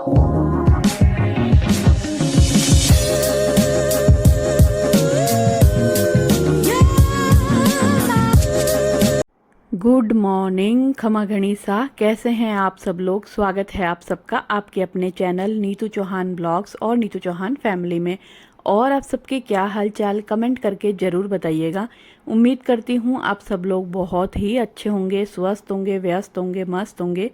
Good morning खमा गणिसा, कैसे हैं आप सब लोग। स्वागत है आप सबका आपके अपने चैनल नीतू चौहान ब्लॉग्स और नीतू चौहान फैमिली में। और आप सबके क्या हाल चाल कमेंट करके ज़रूर बताइएगा। उम्मीद करती हूँ आप सब लोग बहुत ही अच्छे होंगे, स्वस्थ होंगे, व्यस्त होंगे, मस्त होंगे,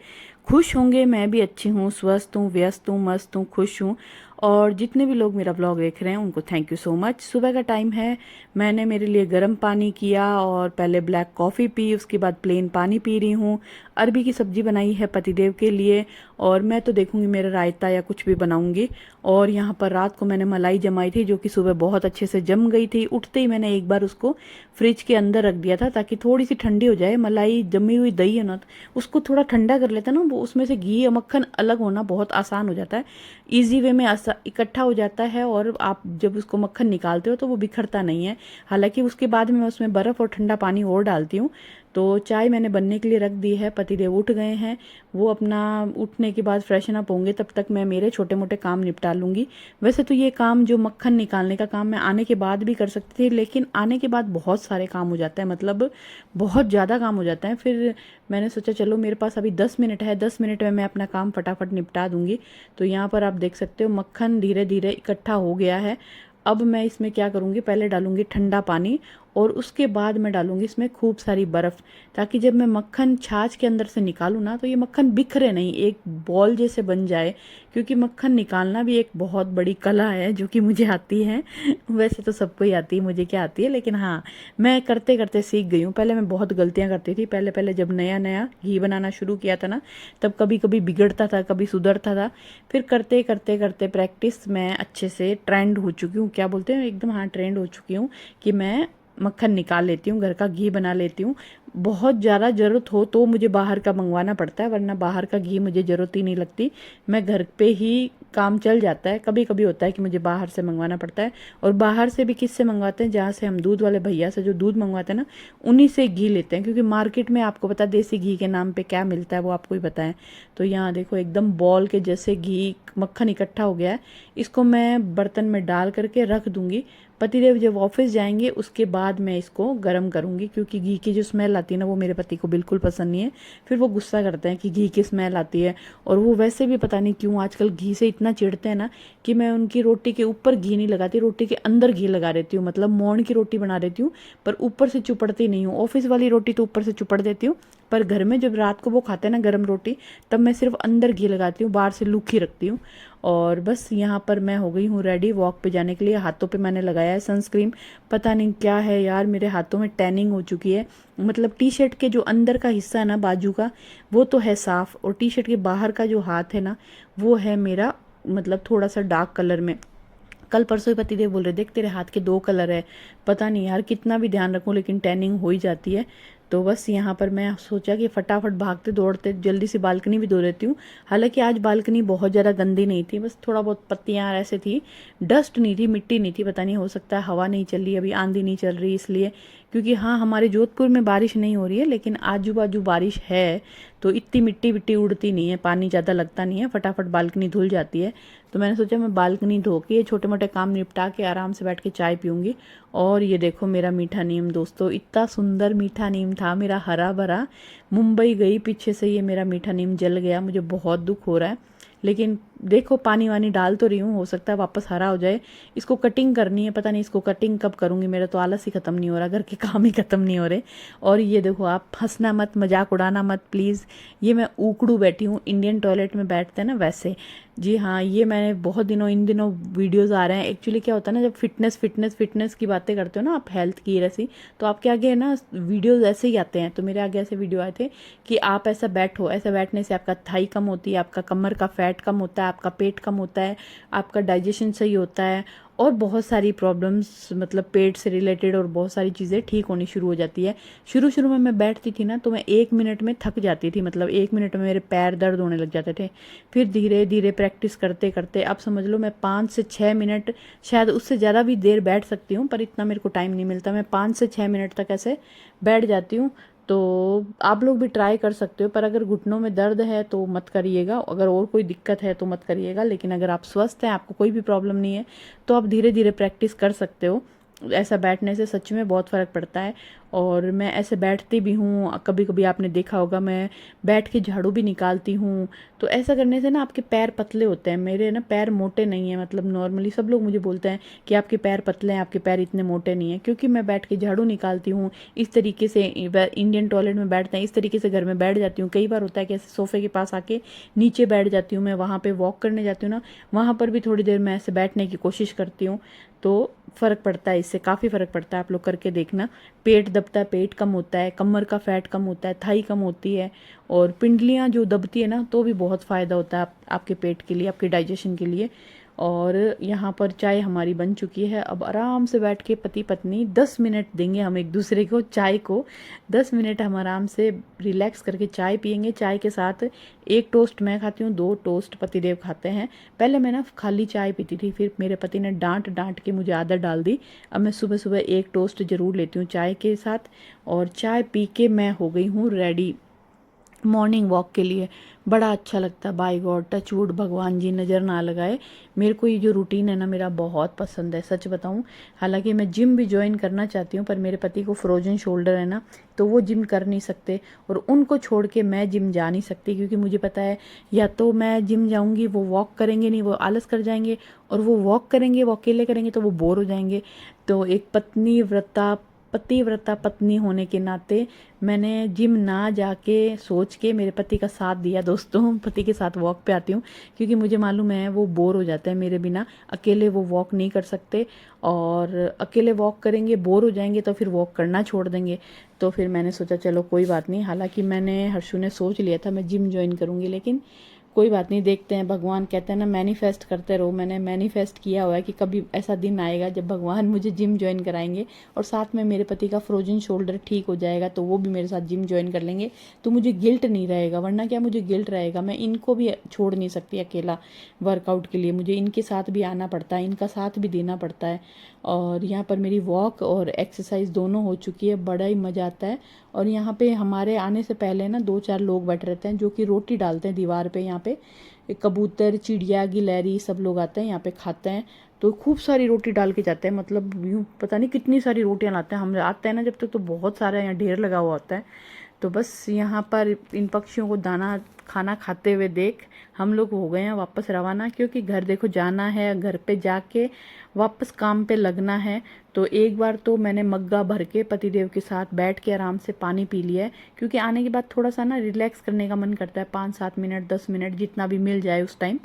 खुश होंगे। मैं भी अच्छी हूँ, स्वस्थ हूँ, व्यस्त हूँ, मस्त हूँ, खुश हूँ। और जितने भी लोग मेरा ब्लॉग देख रहे हैं उनको थैंक यू सो मच। सुबह का टाइम है, मैंने मेरे लिए गर्म पानी किया और पहले ब्लैक कॉफ़ी पी, उसके बाद प्लेन पानी पी रही हूँ। अरबी की सब्ज़ी बनाई है पतिदेव के लिए और मैं तो देखूंगी मेरा रायता या कुछ भी बनाऊंगी। और यहाँ पर रात को मैंने मलाई जमाई थी जो कि सुबह बहुत अच्छे से जम गई थी। उठते ही मैंने एक बार उसको फ्रिज के अंदर रख दिया था ताकि थोड़ी सी ठंडी हो जाए। मलाई जमी हुई दही है ना, उसको थोड़ा ठंडा कर लेता ना, वो उसमें से घी या मक्खन अलग होना बहुत आसान हो जाता है, ईजी वे में इकट्ठा हो जाता है। और आप जब उसको मक्खन निकालते हो तो वो बिखरता नहीं है। हालांकि उसके बाद में मैं उसमें बर्फ़ और ठंडा पानी और डालती हूँ। तो चाय मैंने बनने के लिए रख दी है, पतिदेव उठ गए हैं, वो अपना उठने के बाद फ्रेशन अप होंगे, तब तक मैं मेरे छोटे मोटे काम निपटा लूँगी। वैसे तो ये काम जो मक्खन निकालने का काम मैं आने के बाद भी कर सकती थी, लेकिन आने के बाद बहुत सारे काम हो जाते हैं, मतलब बहुत ज़्यादा काम हो जाता है। फिर मैंने सोचा चलो मेरे पास अभी 10 मिनट है, 10 मिनट में मैं अपना काम फटाफट निपटा दूँगी। तो यहाँ पर आप देख सकते हो मक्खन धीरे धीरे इकट्ठा हो गया है। अब मैं इसमें क्या करूँगी, पहले डालूँगी ठंडा पानी और उसके बाद मैं डालूँगी इसमें खूब सारी बर्फ़, ताकि जब मैं मक्खन छाछ के अंदर से निकालूँ ना तो ये मक्खन बिखरे नहीं, एक बॉल जैसे बन जाए। क्योंकि मक्खन निकालना भी एक बहुत बड़ी कला है जो कि मुझे आती है। वैसे तो सबको ही आती है, मुझे क्या आती है, लेकिन हाँ मैं करते करते सीख गई हूँ। पहले मैं बहुत गलतियाँ करती थी, पहले पहले जब नया नया घी बनाना शुरू किया था ना, तब कभी कभी बिगड़ता था, कभी सुधरता था। फिर करते करते करते प्रैक्टिस मैं अच्छे से ट्रेंड हो चुकी हूँ, क्या बोलते हैं, एकदम हाँ ट्रेंड हो चुकी हूँ कि मैं मक्खन निकाल लेती हूँ, घर का घी बना लेती हूँ। बहुत ज़्यादा ज़रूरत हो तो मुझे बाहर का मंगवाना पड़ता है, वरना बाहर का घी मुझे ज़रूरत ही नहीं लगती। मैं घर पे ही काम चल जाता है। कभी कभी होता है कि मुझे बाहर से मंगवाना पड़ता है, और बाहर से भी किससे मंगवाते हैं, जहाँ से हम दूध वाले भैया से जो दूध मंगवाते हैं ना, उन्हीं से घी लेते हैं। क्योंकि मार्केट में आपको पता है देसी घी के नाम पे क्या मिलता है, वो आपको ही पता है। तो यहाँ देखो एकदम बॉल के जैसे घी मक्खन इकट्ठा हो गया है। इसको मैं बर्तन में डाल करके रख दूँगी। पतिदेव जब ऑफिस जाएंगे उसके बाद मैं इसको गर्म करूँगी, क्योंकि घी की जो स्मेल आती है ना वो मेरे पति को बिल्कुल पसंद नहीं है। फिर वो गुस्सा करते हैं कि घी की स्मेल आती है। और वो वैसे भी पता नहीं क्यों आजकल घी से इतना चिढ़ते हैं ना, कि मैं उनकी रोटी के ऊपर घी नहीं लगाती, रोटी के अंदर घी लगा देती हूँ। मतलब मोहन की रोटी बना देती हूँ पर ऊपर से चुपड़ती नहीं हूँ। ऑफिस वाली रोटी तो ऊपर से चुपड़ देती हूँ, पर घर में जब रात को वो खाते हैं ना गर्म रोटी, तब मैं सिर्फ अंदर घी लगाती हूँ, बाहर से लूखी रखती हूँ। और बस यहाँ पर मैं हो गई हूँ रेडी वॉक पे जाने के लिए। हाथों पे मैंने लगाया है सनस्क्रीन, पता नहीं क्या है यार, मेरे हाथों में टैनिंग हो चुकी है। मतलब टी शर्ट के जो अंदर का हिस्सा है ना बाजू का, वो तो है साफ़, और टी शर्ट के बाहर का जो हाथ है ना, वो है मेरा मतलब थोड़ा सा डार्क कलर में। कल परसों ही पतिदेव बोल रहे देख तेरे हाथ के 2 कलर है। पता नहीं यार कितना भी ध्यान रखूं लेकिन टैनिंग हो ही जाती है। तो बस यहाँ पर मैं सोचा कि फटाफट भागते दौड़ते जल्दी से बालकनी भी धो लेती हूँ। हालांकि आज बालकनी बहुत ज़्यादा गंदी नहीं थी, बस थोड़ा बहुत पत्तियाँ ऐसे थी, डस्ट नहीं थी, मिट्टी नहीं थी। पता नहीं, हो सकता है हवा नहीं चल रही, अभी आंधी नहीं चल रही इसलिए। क्योंकि हाँ हमारे जोधपुर में बारिश नहीं हो रही है, लेकिन आजू बाजू बारिश है, तो इतनी मिट्टी विट्टी उड़ती नहीं है, पानी ज़्यादा लगता नहीं है, फटाफट बालकनी धुल जाती है। तो मैंने सोचा मैं बालकनी धो के ये छोटे मोटे काम निपटा के आराम से बैठ के चाय पीऊँगी। और ये देखो मेरा मीठा नीम दोस्तों, इतना सुंदर मीठा नीम था मेरा, हरा भरा। मुंबई गई पीछे से ये मेरा मीठा नीम जल गया, मुझे बहुत दुख हो रहा है। लेकिन देखो पानी वानी डाल तो रही हूँ, हो सकता है वापस हरा हो जाए। इसको कटिंग करनी है, पता नहीं इसको कटिंग कब करूँगी, मेरा तो आलस ही ख़त्म नहीं हो रहा, घर के काम ही ख़त्म नहीं हो रहे। और ये देखो आप हंसना मत, मजाक उड़ाना मत प्लीज़। ये मैं उकड़ू बैठी हूँ, इंडियन टॉयलेट में बैठते हैं ना वैसे। जी हाँ, ये मैंने बहुत इन दिनों वीडियोस आ रहे हैं। एक्चुअली क्या होता है ना, जब फिटनेस की बातें करते हो ना आप, हेल्थ की ऐसी, तो आपके आगे ना वीडियोस ऐसे ही आते हैं। तो मेरे आगे ऐसे वीडियो आए थे कि आप ऐसा बैठो, ऐसा बैठने से आपका थाई कम होती है, आपका कमर का फैट कम होता है, आपका पेट कम होता है, आपका डाइजेशन सही होता है, और बहुत सारी प्रॉब्लम्स मतलब पेट से रिलेटेड और बहुत सारी चीज़ें ठीक होनी शुरू हो जाती है। शुरू शुरू में मैं बैठती थी ना तो मैं 1 मिनट में थक जाती थी, मतलब 1 मिनट में मेरे पैर दर्द होने लग जाते थे। फिर धीरे धीरे प्रैक्टिस करते करते अब समझ लो मैं 5 से 6 मिनट, शायद उससे ज़्यादा भी देर बैठ सकती हूँ, पर इतना मेरे को टाइम नहीं मिलता। मैं 5 से 6 मिनट तक ऐसे बैठ जाती हूँ। तो आप लोग भी ट्राई कर सकते हो, पर अगर घुटनों में दर्द है तो मत करिएगा, अगर और कोई दिक्कत है तो मत करिएगा। लेकिन अगर आप स्वस्थ हैं, आपको कोई भी प्रॉब्लम नहीं है, तो आप धीरे धीरे प्रैक्टिस कर सकते हो। ऐसा बैठने से सच में बहुत फ़र्क पड़ता है। और मैं ऐसे बैठती भी हूँ, कभी कभी आपने देखा होगा मैं बैठ के झाड़ू भी निकालती हूँ। तो ऐसा करने से ना आपके पैर पतले होते हैं। मेरे ना पैर मोटे नहीं हैं, मतलब नॉर्मली सब लोग मुझे बोलते हैं कि आपके पैर पतले हैं, आपके पैर इतने मोटे नहीं हैं, क्योंकि मैं बैठ के झाड़ू निकालती हूँ इस तरीके से। इंडियन टॉयलेट में बैठते हैं इस तरीके से, घर में बैठ जाती हूँ। कई बार होता है कि ऐसे सोफे के पास आके नीचे बैठ जाती हूँ, मैं वहाँ पे वॉक करने जाती हूँ ना, वहाँ पर भी थोड़ी देर मैं ऐसे बैठने की कोशिश करती हूँ। तो फ़र्क पड़ता है, इससे काफ़ी फ़र्क पड़ता है, आप लोग करके देखना। पेट दबता है, पेट कम होता है, कमर का फैट कम होता है, थाई कम होती है, और पिंडलियाँ जो दबती है ना, तो भी बहुत फ़ायदा होता है आपके पेट के लिए, आपके डाइजेशन के लिए। और यहाँ पर चाय हमारी बन चुकी है। अब आराम से बैठ के पति पत्नी 10 मिनट देंगे हम एक दूसरे को, चाय को 10 मिनट हम आराम से रिलैक्स करके चाय पियेंगे। चाय के साथ एक टोस्ट मैं खाती हूँ, 2 टोस्ट पतिदेव खाते हैं। पहले मैं ना खाली चाय पीती थी, फिर मेरे पति ने डांट डांट के मुझे आदत डाल दी। अब मैं सुबह सुबह एक टोस्ट ज़रूर लेती हूँ चाय के साथ। और चाय पी के मैं हो गई हूँ रेडी मॉर्निंग वॉक के लिए। बड़ा अच्छा लगता है, बाय गॉड, टच वुड, भगवान जी नज़र ना लगाए। मेरे को ये जो रूटीन है ना मेरा बहुत पसंद है, सच बताऊं। हालांकि मैं जिम भी ज्वाइन करना चाहती हूँ, पर मेरे पति को फ्रोजन शोल्डर है ना, तो वो जिम कर नहीं सकते, और उनको छोड़ के मैं जिम जा नहीं सकती, क्योंकि मुझे पता है या तो मैं जिम जाऊँगी, वो वॉक करेंगे नहीं, वो आलस कर जाएंगे, और वो वॉक करेंगे, वो अकेले करेंगे तो वो बोर हो जाएंगे। तो एक पतिव्रता पत्नी होने के नाते मैंने जिम ना जाके सोच के मेरे पति का साथ दिया दोस्तों। पति के साथ वॉक पे आती हूँ, क्योंकि मुझे मालूम है वो बोर हो जाते हैं मेरे बिना, अकेले वो वॉक नहीं कर सकते, और अकेले वॉक करेंगे बोर हो जाएंगे तो फिर वॉक करना छोड़ देंगे। तो फिर मैंने सोचा चलो कोई बात नहीं, हालांकि मैंने हर्षू ने सोच लिया था मैं जिम ज्वाइन करूँगी, लेकिन कोई बात नहीं, देखते हैं। भगवान कहते हैं ना मैनिफेस्ट करते रहो। मैंने मैनिफेस्ट किया हुआ है कि कभी ऐसा दिन आएगा जब भगवान मुझे जिम ज्वाइन कराएंगे, और साथ में मेरे पति का फ्रोजन शोल्डर ठीक हो जाएगा तो वो भी मेरे साथ जिम ज्वाइन कर लेंगे, तो मुझे गिल्ट नहीं रहेगा। वरना क्या मुझे गिल्ट रहेगा, मैं इनको भी छोड़ नहीं सकती अकेला वर्कआउट के लिए, मुझे इनके साथ भी आना पड़ता है, इनका साथ भी देना पड़ता है। और यहाँ पर मेरी वॉक और एक्सरसाइज दोनों हो चुकी है, बड़ा ही मज़ा आता है। और यहाँ पे हमारे आने से पहले ना 2-4 लोग बैठे रहते हैं जो कि रोटी डालते हैं दीवार पे। यहाँ पे कबूतर, चिड़िया, गिलहरी सब लोग आते हैं यहाँ पे, खाते हैं। तो खूब सारी रोटी डाल के जाते हैं, मतलब यूँ पता नहीं कितनी सारी रोटियां लाते हैं। हम आते हैं ना जब तक तो बहुत सारा यहाँ ढेर लगा हुआ होता है। तो बस यहाँ पर इन पक्षियों को दाना खाना खाते हुए देख हम लोग हो गए हैं वापस रवाना, क्योंकि घर देखो जाना है, घर पे जाके वापस काम पे लगना है। तो एक बार तो मैंने मग्गा भर के पतिदेव के साथ बैठ के आराम से पानी पी लिया है, क्योंकि आने के बाद थोड़ा सा ना रिलैक्स करने का मन करता है, 5-7 मिनट 10 मिनट जितना भी मिल जाए उस टाइम।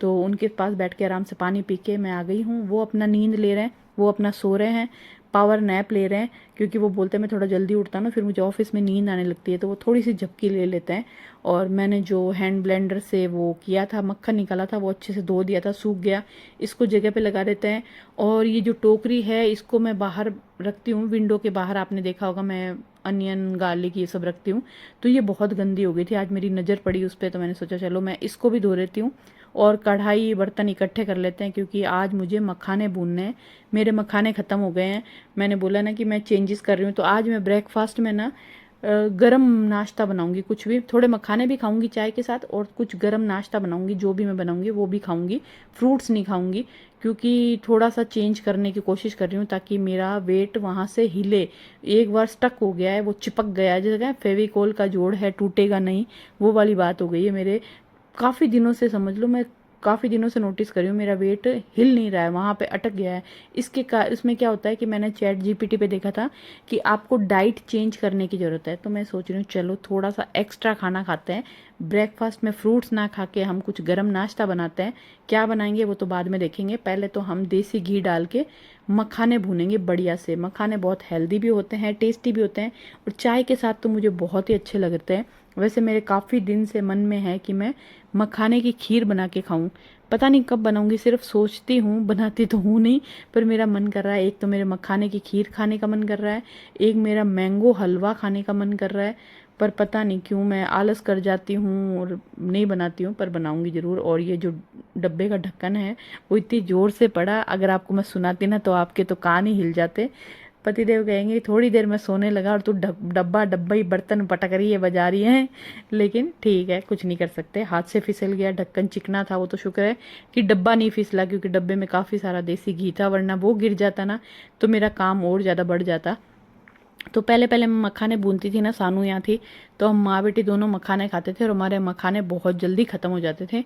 तो उनके पास बैठ के आराम से पानी पी के मैं आ गई हूँ। वो अपना नींद ले रहे हैं, वो अपना सो रहे हैं, पावर नैप ले रहे हैं, क्योंकि वो बोलते हैं मैं थोड़ा जल्दी उठता ना फिर मुझे ऑफिस में नींद आने लगती है, तो वो थोड़ी सी झपकी ले लेते हैं। और मैंने जो हैंड ब्लेंडर से वो किया था, मक्खन निकाला था, वो अच्छे से धो दिया था, सूख गया, इसको जगह पे लगा देते हैं। और ये जो टोकरी है इसको मैं बाहर रखती हूँ, विंडो के बाहर, आपने देखा होगा मैं अनियन गार्लिक ये सब रखती हूँ। तो ये बहुत गंदी हो गई थी, आज मेरी नज़र पड़ी उस पर, तो मैंने सोचा चलो मैं इसको भी धो देती हूँ। और कढ़ाई बर्तन इकट्ठे कर लेते हैं, क्योंकि आज मुझे मखाने भूनने हैं। मेरे मखाने ख़त्म हो गए हैं। मैंने बोला ना कि मैं चेंजेस कर रही हूँ, तो आज मैं ब्रेकफास्ट में ना गरम नाश्ता बनाऊंगी, कुछ भी, थोड़े मखाने भी खाऊंगी चाय के साथ, और कुछ गरम नाश्ता बनाऊंगी, जो भी मैं बनाऊंगी वो भी खाऊंगी। फ्रूट्स नहीं खाऊंगी, क्योंकि थोड़ा सा चेंज करने की कोशिश कर रही हूँ ताकि मेरा वेट वहाँ से हिले। एक बार स्टक हो गया है, वो चिपक गया है, जैसे फेविकोल का जोड़ है, टूटेगा नहीं, वो वाली बात हो गई है मेरे। काफ़ी दिनों से समझ लो, मैं काफ़ी दिनों से नोटिस कर रही हूँ मेरा वेट हिल नहीं रहा है, वहाँ पे अटक गया है। इसमें क्या होता है कि मैंने चैट जीपीटी पे देखा था कि आपको डाइट चेंज करने की ज़रूरत है। तो मैं सोच रही हूँ चलो थोड़ा सा एक्स्ट्रा खाना खाते हैं, ब्रेकफास्ट में फ्रूट्स ना खा के हम कुछ गर्म नाश्ता बनाते हैं। क्या बनाएंगे वो तो बाद में देखेंगे, पहले तो हम देसी घी डाल के मखाने भूनेंगे बढ़िया से। मखाने बहुत हेल्दी भी होते हैं, टेस्टी भी होते हैं, और चाय के साथ तो मुझे बहुत ही अच्छे लगते हैं। वैसे मेरे काफ़ी दिन से मन में है कि मैं मखाने की खीर बना के खाऊं। पता नहीं कब बनाऊंगी, सिर्फ सोचती हूँ, बनाती तो हूँ नहीं, पर मेरा मन कर रहा है। एक तो मेरे मखाने की खीर खाने का मन कर रहा है, एक मेरा मैंगो हलवा खाने का मन कर रहा है, पर पता नहीं क्यों मैं आलस कर जाती हूँ और नहीं बनाती हूँ, पर बनाऊंगी ज़रूर। और ये जो डब्बे का ढक्कन है वो इतनी ज़ोर से पड़ा, अगर आपको मैं सुनाती ना तो आपके तो कान ही हिल जाते। पतिदेव कहेंगे थोड़ी देर में सोने लगा और तू डब्बा डब्बा ही बर्तन पटक रही है, बजा रही है। लेकिन ठीक है, कुछ नहीं कर सकते। हाथ से फिसल गया, ढक्कन चिकना था, वो तो शुक्र है कि डब्बा नहीं फिसला, क्योंकि डब्बे में काफ़ी सारा देसी घी था, वरना वो गिर जाता ना तो मेरा काम और ज़्यादा बढ़ जाता। तो पहले पहले मैं मखाने भूनती थी ना, सानू यहाँ थी, तो हम माँ बेटी दोनों मखाने खाते थे और हमारे मखाने बहुत जल्दी ख़त्म हो जाते थे।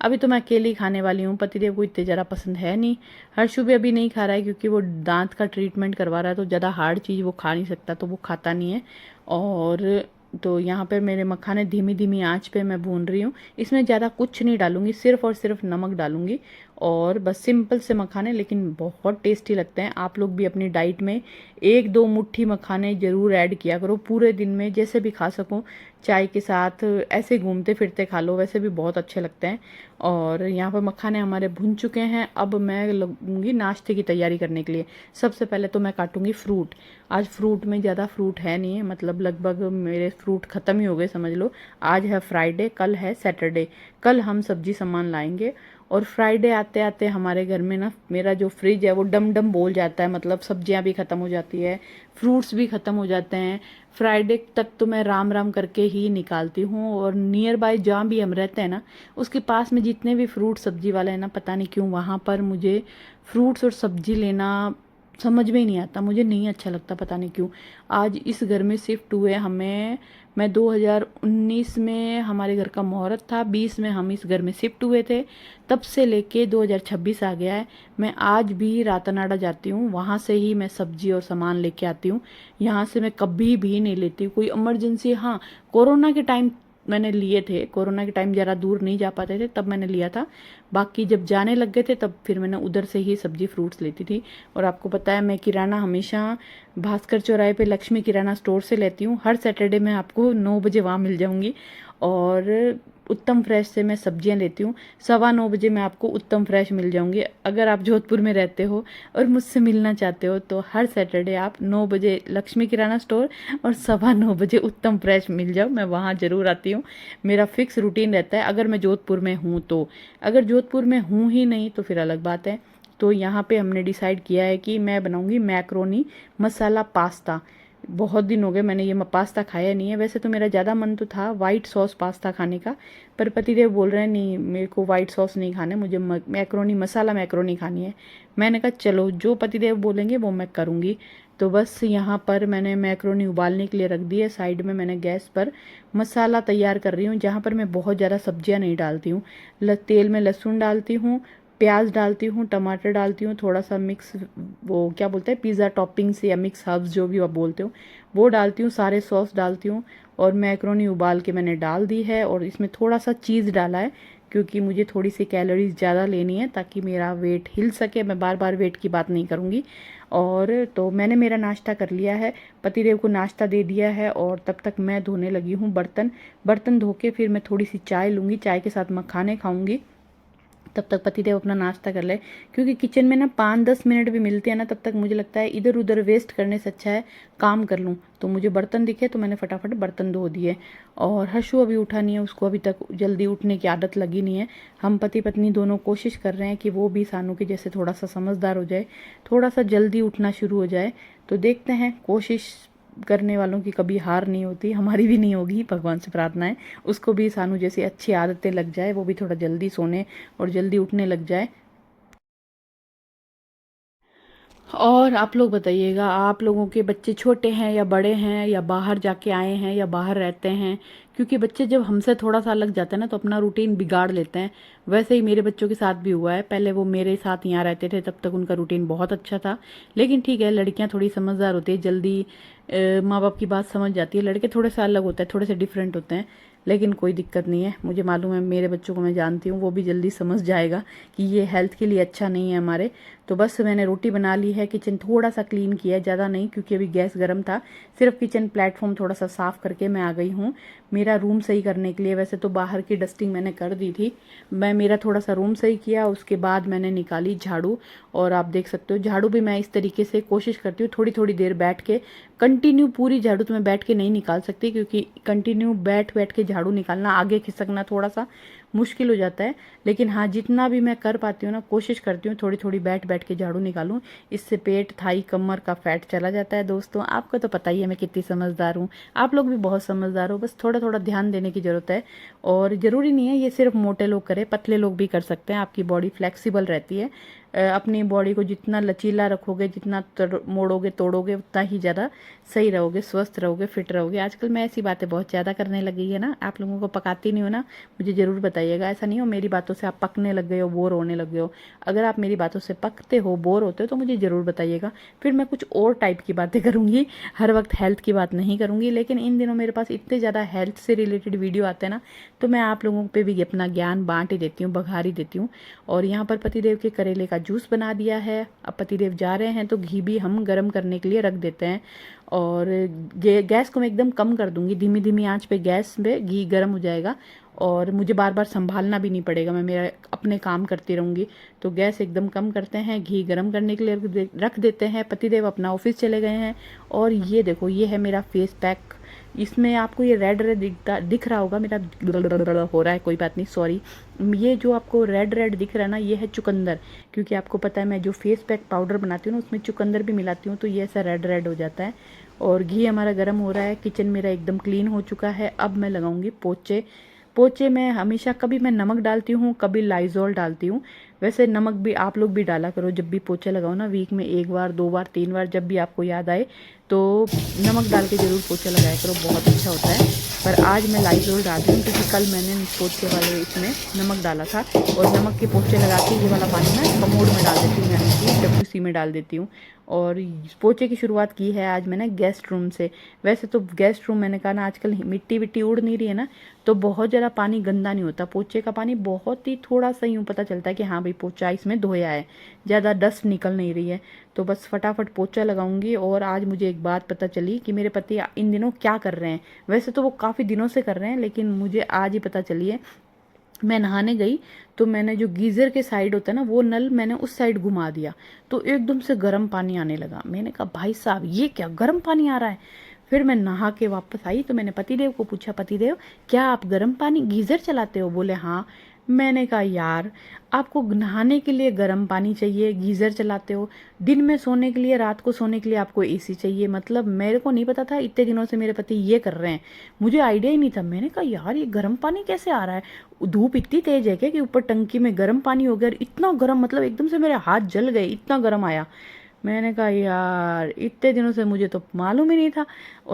अभी तो मैं अकेली खाने वाली हूँ, पतिदेव को इतने ज़रा पसंद है नहीं। हर्षु भी अभी नहीं खा रहा है, क्योंकि वो दांत का ट्रीटमेंट करवा रहा है, तो ज़्यादा हार्ड चीज़ वो खा नहीं सकता, तो वो खाता नहीं है। और तो यहाँ पे मेरे मखाने धीमी धीमी आंच पे मैं भून रही हूँ। इसमें ज़्यादा कुछ नहीं डालूंगी, सिर्फ और सिर्फ नमक डालूंगी और बस सिंपल से मखाने, लेकिन बहुत टेस्टी लगते हैं। आप लोग भी अपनी डाइट में 1-2 मुट्ठी मखाने ज़रूर ऐड किया करो पूरे दिन में, जैसे भी खा सको, चाय के साथ, ऐसे घूमते फिरते खा लो, वैसे भी बहुत अच्छे लगते हैं। और यहाँ पर मखाने हमारे भुन चुके हैं। अब मैं लगूंगी नाश्ते की तैयारी करने के लिए। सबसे पहले तो मैं काटूंगी फ्रूट। आज फ्रूट में ज़्यादा फ्रूट है नहीं है, मतलब लगभग मेरे फ्रूट ख़त्म ही हो गए समझ लो। आज है फ्राइडे, कल है सैटरडे, कल हम सब्जी सामान लाएंगे। और फ्राइडे आते आते हमारे घर में ना मेरा जो फ्रिज है वो डम डम बोल जाता है, मतलब सब्जियां भी ख़त्म हो जाती है, फ्रूट्स भी ख़त्म हो जाते हैं। फ्राइडे तक तो मैं राम राम करके ही निकालती हूँ। और नियर बाय जहाँ भी हम रहते हैं ना, उसके पास में जितने भी फ्रूट सब्जी वाले हैं ना, पता नहीं क्यों वहाँ पर मुझे फ्रूट्स और सब्जी लेना समझ में ही नहीं आता, मुझे नहीं अच्छा लगता, पता नहीं क्यों। आज इस घर में शिफ्ट हुए हमें, मैं 2019 में हमारे घर का मुहूर्त था, 20 में हम इस घर में शिफ्ट हुए थे, तब से लेके 2026 आ गया है। मैं आज भी रातनाडा जाती हूँ, वहाँ से ही मैं सब्जी और सामान लेके आती हूँ। यहाँ से मैं कभी भी नहीं लेती कोई इमरजेंसी। हाँ, कोरोना के टाइम मैंने लिए थे, कोरोना के टाइम ज़रा दूर नहीं जा पाते थे तब मैंने लिया था। बाकी जब जाने लग गए थे तब फिर मैंने उधर से ही सब्जी फ्रूट्स लेती थी। और आपको पता है मैं किराना हमेशा भास्कर चौराहे पे लक्ष्मी किराना स्टोर से लेती हूँ। हर सैटरडे मैं आपको 9 बजे वहाँ मिल जाऊँगी। और उत्तम फ्रेश से मैं सब्जियां लेती हूँ, 9:15 बजे मैं आपको उत्तम फ्रेश मिल जाऊंगी। अगर आप जोधपुर में रहते हो और मुझसे मिलना चाहते हो तो हर सैटरडे आप 9 बजे लक्ष्मी किराना स्टोर और 9:15 बजे उत्तम फ्रेश मिल जाओ, मैं वहाँ ज़रूर आती हूँ। मेरा फिक्स रूटीन रहता है अगर मैं जोधपुर में हूँ तो। अगर जोधपुर में हूँ ही नहीं तो फिर अलग बात है। तो यहाँ पे हमने डिसाइड किया है कि मैं बनाऊंगी मैक्रोनी मसाला पास्ता। बहुत दिन हो गए मैंने ये पास्ता खाया नहीं है। वैसे तो मेरा ज़्यादा मन तो था वाइट सॉस पास्ता खाने का, पर पतिदेव बोल रहे हैं नहीं मेरे को वाइट सॉस नहीं खाना है, मुझे मैक्रोनी मसाला मैक्रोनी खानी है। मैंने कहा चलो जो पतिदेव बोलेंगे वो मैं करूँगी। तो बस यहाँ पर मैंने मैक्रोनी उबालने के लिए रख दी है। साइड में मैंने गैस पर मसाला तैयार कर रही हूँ, जहाँ पर मैं बहुत ज़्यादा सब्जियाँ नहीं डालती हूँ। तेल में लहसुन डालती हूँ, प्याज डालती हूँ, टमाटर डालती हूँ, थोड़ा सा मिक्स वो क्या बोलते हैं पिज़्ज़ा टॉपिंग्स या मिक्स हर्ब्स जो भी आप बोलते हो वो डालती हूँ, सारे सॉस डालती हूँ। और मैक्रोनी उबाल के मैंने डाल दी है और इसमें थोड़ा सा चीज़ डाला है, क्योंकि मुझे थोड़ी सी कैलोरीज ज़्यादा लेनी है ताकि मेरा वेट हिल सके। मैं बार बार वेट की बात नहीं करूँगी। और तो मैंने मेरा नाश्ता कर लिया है, पतिदेव को नाश्ता दे दिया है और तब तक मैं धोने लगी हूँ बर्तन। बर्तन धो के फिर मैं थोड़ी सी चाय लूँगी, चाय के साथ मखाने खाऊँगी। तब तक पतिदेव अपना नाश्ता कर ले, क्योंकि किचन में ना 5-10 मिनट भी मिलते हैं ना, तब तक मुझे लगता है इधर उधर वेस्ट करने से अच्छा है काम कर लूँ। तो मुझे बर्तन दिखे तो मैंने फटाफट बर्तन धो दिए। और हर्षु अभी उठा नहीं है, उसको अभी तक जल्दी उठने की आदत लगी नहीं है। हम पति पत्नी दोनों कोशिश कर रहे हैं कि वो भी सानू के जैसे थोड़ा सा समझदार हो जाए, थोड़ा सा जल्दी उठना शुरू हो जाए। तो देखते हैं, कोशिश करने वालों की कभी हार नहीं होती, हमारी भी नहीं होगी, भगवान से प्रार्थना है उसको भी सानू जैसी अच्छी आदतें लग जाए, वो भी थोड़ा जल्दी सोने और जल्दी उठने लग जाए। और आप लोग बताइएगा, आप लोगों के बच्चे छोटे हैं या बड़े हैं या बाहर जाके आए हैं या बाहर रहते हैं? क्योंकि बच्चे जब हमसे थोड़ा सा अलग जाते हैं ना तो अपना रूटीन बिगाड़ लेते हैं। वैसे ही मेरे बच्चों के साथ भी हुआ है। पहले वो मेरे साथ यहाँ रहते थे तब तक उनका रूटीन बहुत अच्छा था, लेकिन ठीक है लड़कियाँ थोड़ी समझदार होती है, जल्दी माँ बाप की बात समझ जाती है। लड़के थोड़े से अलग होते हैं, थोड़े से डिफरेंट होते हैं, लेकिन कोई दिक्कत नहीं है। मुझे मालूम है मेरे बच्चों को, मैं जानती हूँ वो भी जल्दी समझ जाएगा कि ये हेल्थ के लिए अच्छा नहीं है हमारे। तो बस मैंने रोटी बना ली है, किचन थोड़ा सा क्लीन किया है, ज़्यादा नहीं क्योंकि अभी गैस गर्म था, सिर्फ किचन प्लेटफॉर्म थोड़ा सा साफ़ करके मैं आ गई हूँ। मेरा रूम सही करने के लिए। वैसे तो बाहर की डस्टिंग मैंने कर दी थी, मैं मेरा थोड़ा सा रूम सही किया, उसके बाद मैंने निकाली झाड़ू। और आप देख सकते हो झाड़ू भी मैं इस तरीके से कोशिश करती हूँ थोड़ी थोड़ी देर बैठ के, कंटिन्यू पूरी झाड़ू तो मैं बैठ के नहीं निकाल सकती, क्योंकि कंटिन्यू बैठ बैठ के झाड़ू निकालना, आगे खिसकना थोड़ा सा मुश्किल हो जाता है। लेकिन हाँ, जितना भी मैं कर पाती हूँ ना, कोशिश करती हूँ थोड़ी थोड़ी बैठ बैठ के झाड़ू निकालूं। इससे पेट, थाई, कमर का फैट चला जाता है। दोस्तों, आपको तो पता ही है मैं कितनी समझदार हूँ, आप लोग भी बहुत समझदार हो, बस थोड़ा थोड़ा ध्यान देने की ज़रूरत है। और ज़रूरी नहीं है ये सिर्फ मोटे लोग करें, पतले लोग भी कर सकते हैं। आपकी बॉडी फ्लेक्सिबल रहती है। अपनी बॉडी को जितना लचीला रखोगे, जितना मोड़ोगे तोड़ोगे, उतना ही ज़्यादा सही रहोगे, स्वस्थ रहोगे, फिट रहोगे। आजकल मैं ऐसी बातें बहुत ज़्यादा करने लगी है ना, आप लोगों को पकाती नहीं हो ना, मुझे ज़रूर बताइएगा। ऐसा नहीं हो मेरी बातों से आप पकने लग गए हो, बोर होने लग गए हो। अगर आप मेरी बातों से पकते हो, बोर होते हो, तो मुझे ज़रूर बताइएगा, फिर मैं कुछ और टाइप की बातें करूँगी। हर वक्त हेल्थ की बात नहीं करूँगी। लेकिन इन दिनों मेरे पास इतने ज़्यादा हेल्थ से रिलेटेड वीडियो आते हैं ना, तो मैं आप लोगों पे भी अपना ज्ञान बांट ही देती हूँ, बघार ही देती हूँ। और यहाँ पर पतिदेव के करेले का जूस बना दिया है। अब पतिदेव जा रहे हैं तो घी भी हम गर्म करने के लिए रख देते हैं। और गैस को मैं एकदम कम कर दूंगी, धीमी धीमी आंच पे गैस पे घी गर्म हो जाएगा। और मुझे बार बार संभालना भी नहीं पड़ेगा, मैं मेरा अपने काम करती रहूँगी। तो गैस एकदम कम करते हैं, घी गर्म करने के लिए रख देते हैं। पतिदेव अपना ऑफिस चले गए हैं। और ये देखो, ये है मेरा फेस पैक। इसमें आपको ये रेड रेड दिख रहा होगा, मेरा हो रहा है, कोई बात नहीं, सॉरी। ये जो आपको रेड रेड दिख रहा है ना, ये है चुकंदर। क्योंकि आपको पता है मैं जो फेस पैक पाउडर बनाती हूँ ना, उसमें चुकंदर भी मिलाती हूँ, तो ये ऐसा रेड रेड हो जाता है। और घी हमारा गर्म हो रहा है, किचन मेरा एकदम क्लीन हो चुका है। अब मैं लगाऊंगी पोचे। पोचे में हमेशा, कभी मैं नमक डालती हूँ, कभी लाइजॉल डालती हूँ। वैसे नमक भी आप लोग भी डाला करो, जब भी पोछा लगाओ ना, वीक में 1 बार 2 बार 3 बार, जब भी आपको याद आए तो नमक डाल के ज़रूर पोछा लगाया करो, बहुत अच्छा होता है। पर आज मैं लाइजॉल डाल रही हूँ, क्योंकि कल मैंने पोछे वाले इसमें नमक डाला था। और नमक के पोछे लगा के ये वाला पानी ना कमोड में डाल देती हूँ, यानी कि डब्ल्यूसी में डाल देती हूँ। और पोछे की शुरुआत की है आज मैंने गेस्ट रूम से। वैसे तो गेस्ट रूम, मैंने कहा ना, आजकल मिट्टी विट्टी उड़ नहीं रही है ना, तो बहुत ज़्यादा पानी गंदा नहीं होता। पोछे का पानी बहुत ही थोड़ा सा यूँ पता चलता है कि हाँ भाई पोछा इसमें धोया है, ज़्यादा डस्ट निकल नहीं रही है। तो बस फटाफट पोछा लगाऊंगी। और आज मुझे एक बात पता चली कि मेरे पति इन दिनों क्या कर रहे हैं। वैसे तो वो काफ़ी दिनों से कर रहे हैं, लेकिन मुझे आज ही पता चली है। मैं नहाने गई तो मैंने जो गीज़र के साइड होता है ना, वो नल मैंने उस साइड घुमा दिया, तो एकदम से गर्म पानी आने लगा। मैंने कहा भाई साहब, ये क्या गर्म पानी आ रहा है। फिर मैं नहा के वापस आई तो मैंने पतिदेव को पूछा, पतिदेव क्या आप गर्म पानी गीज़र चलाते हो? बोले हाँ। मैंने कहा यार, आपको नहाने के लिए गर्म पानी चाहिए, गीज़र चलाते हो, दिन में सोने के लिए, रात को सोने के लिए आपको एसी चाहिए। मतलब मेरे को नहीं पता था, इतने दिनों से मेरे पति ये कर रहे हैं, मुझे आइडिया ही नहीं था। मैंने कहा यार, ये गर्म पानी कैसे आ रहा है? धूप इतनी तेज है क्या कि ऊपर टंकी में गर्म पानी हो गया? इतना गर्म, मतलब एकदम से मेरे हाथ जल गए, इतना गर्म आया। मैंने कहा यार, इतने दिनों से मुझे तो मालूम ही नहीं था।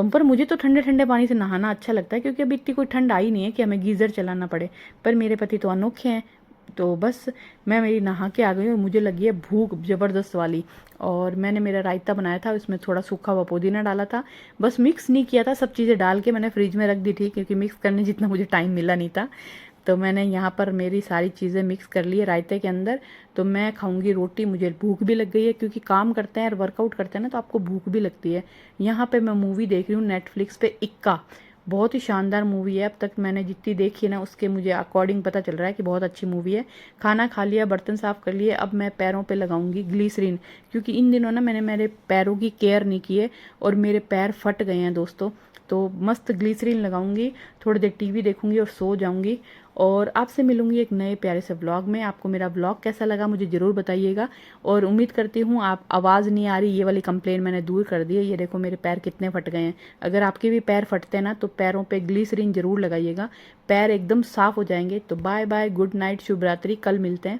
पर मुझे तो ठंडे ठंडे पानी से नहाना अच्छा लगता है, क्योंकि अभी इतनी कोई ठंड आई नहीं है कि हमें गीज़र चलाना पड़े। पर मेरे पति तो अनोखे हैं। तो बस मैं मेरी नहा के आ गई और मुझे लगी है भूख ज़बरदस्त वाली। और मैंने मेरा रायता बनाया था, उसमें थोड़ा सूखा हुआ पुदीना डाला था। बस मिक्स नहीं किया था, सब चीज़ें डाल के मैंने फ्रिज में रख दी थी, क्योंकि मिक्स करने जितना मुझे टाइम मिला नहीं था। तो मैंने यहाँ पर मेरी सारी चीज़ें मिक्स कर ली है रायते के अंदर। तो मैं खाऊंगी रोटी, मुझे भूख भी लग गई है, क्योंकि काम करते हैं और वर्कआउट करते हैं ना, तो आपको भूख भी लगती है। यहाँ पे मैं मूवी देख रही हूँ नेटफ्लिक्स पे, इक्का। बहुत ही शानदार मूवी है, अब तक मैंने जितनी देखी है ना, उसके मुझे अकॉर्डिंग पता चल रहा है कि बहुत अच्छी मूवी है। खाना खा लिया, बर्तन साफ कर लिए, अब मैं पैरों पे लगाऊंगी ग्लिसरीन, क्योंकि इन दिनों ना मैंने मेरे पैरों की केयर नहीं की है और मेरे पैर फट गए हैं दोस्तों। तो मस्त ग्लिसरीन लगाऊंगी, थोड़ी देर टीवी देखूंगी और सो जाऊंगी। और आपसे मिलूंगी एक नए प्यारे से व्लॉग में। आपको मेरा व्लॉग कैसा लगा मुझे ज़रूर बताइएगा। और उम्मीद करती हूँ आप, आवाज़ नहीं आ रही ये वाली कंप्लेन मैंने दूर कर दी है। ये देखो मेरे पैर कितने फट गए हैं। अगर आपके भी पैर फटते हैं ना, तो पैरों पे ग्लिसरीन ज़रूर लगाइएगा, पैर एकदम साफ़ हो जाएंगे। तो बाय बाय, गुड नाइट, शुभ रात्रि, कल मिलते हैं।